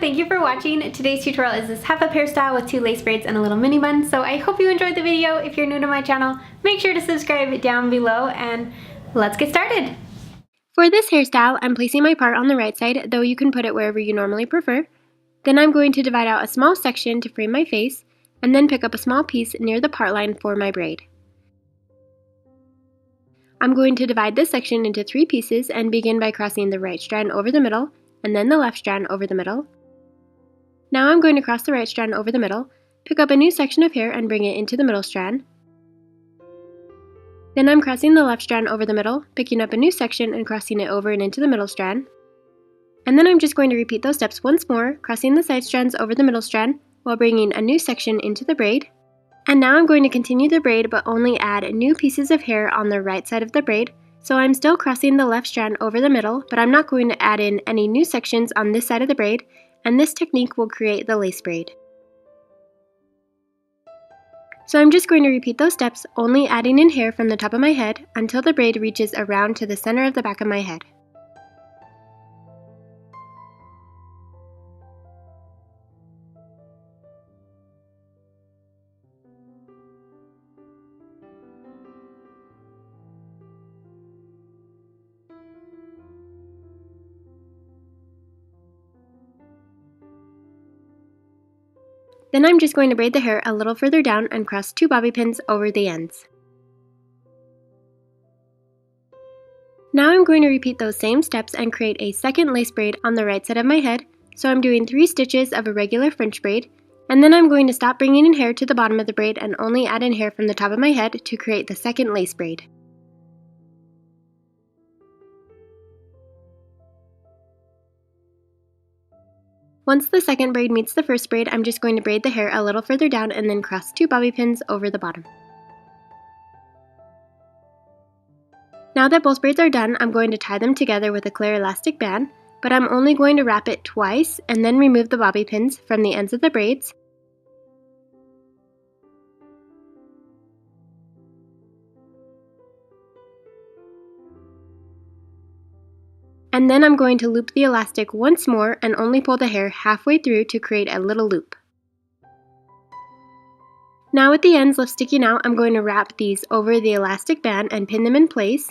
thank you for watching. Today's tutorial is this half-up hairstyle with 2 lace braids and a little mini bun. So I hope you enjoyed the video. If you're new to my channel, make sure to subscribe down below and let's get started. For this hairstyle, I'm placing my part on the right side, though you can put it wherever you normally prefer. Then I'm going to divide out a small section to frame my face, and then pick up a small piece near the part line for my braid. I'm going to divide this section into 3 pieces and begin by crossing the right strand over the middle, and then the left strand over the middle. Now I'm going to cross the right strand over the middle, pick up a new section of hair and bring it into the middle strand. Then I'm crossing the left strand over the middle, picking up a new section and crossing it over and into the middle strand. And then I'm just going to repeat those steps once more, crossing the side strands over the middle strand while bringing a new section into the braid. And now I'm going to continue the braid but only add new pieces of hair on the right side of the braid. So I'm still crossing the left strand over the middle, but I'm not going to add in any new sections on this side of the braid, and this technique will create the lace braid. So I'm just going to repeat those steps, only adding in hair from the top of my head until the braid reaches around to the center of the back of my head. Then I'm just going to braid the hair a little further down and cross 2 bobby pins over the ends. Now I'm going to repeat those same steps and create a second lace braid on the right side of my head, so I'm doing 3 stitches of a regular French braid, and then I'm going to stop bringing in hair to the bottom of the braid and only add in hair from the top of my head to create the second lace braid. Once the second braid meets the first braid, I'm just going to braid the hair a little further down and then cross 2 bobby pins over the bottom. Now that both braids are done, I'm going to tie them together with a clear elastic band, but I'm only going to wrap it twice and then remove the bobby pins from the ends of the braids. And then I'm going to loop the elastic once more and only pull the hair halfway through to create a little loop. Now with the ends left sticking out, I'm going to wrap these over the elastic band and pin them in place.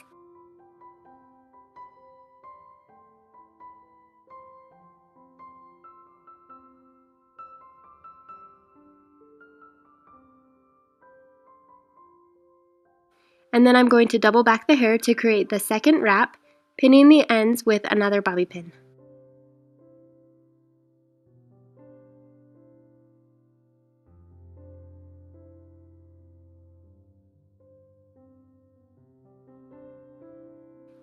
And then I'm going to double back the hair to create the second wrap, pinning the ends with another bobby pin.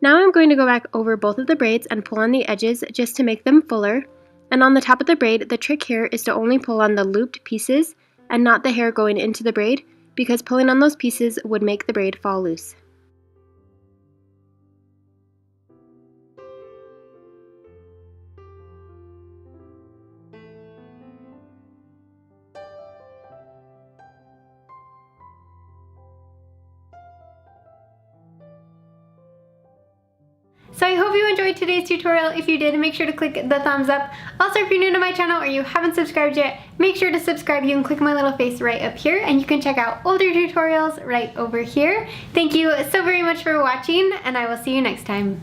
Now I'm going to go back over both of the braids and pull on the edges just to make them fuller. And on the top of the braid, the trick here is to only pull on the looped pieces and not the hair going into the braid, because pulling on those pieces would make the braid fall loose. So I hope you enjoyed today's tutorial. If you did, make sure to click the thumbs up. Also, if you're new to my channel or you haven't subscribed yet, make sure to subscribe. You can click my little face right up here and you can check out older tutorials right over here. Thank you so very much for watching, and I will see you next time.